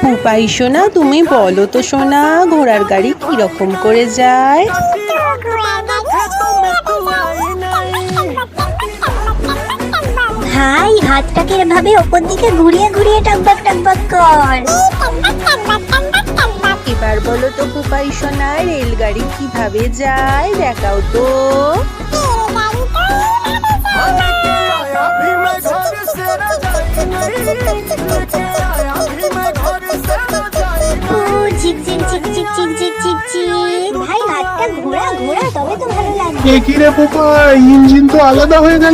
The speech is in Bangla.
পুপাই সোনা, তুমি বলো তো সোনা, ঘোড়ার গাড়ি কিরকম করে যায়? ভাই, হাতটাকে এভাবে ওপর দিকে ঘুরিয়ে ঘুরিয়ে টকবক টকবক কর। এবার বলো তো পুপাই সোনা, রেলগাড়ি কিভাবে যায় দেখাও তো। ও ঝিকঝিক ঝিকঝিক ঝিকঝিক ঝিকঝিক। ভাই, হাতটা ঘোরা ঘোরা, তবে তো ভালো লাগবে। এ কি রে পোপাই, ইঞ্জিন তো আলাদা হয়ে গেল।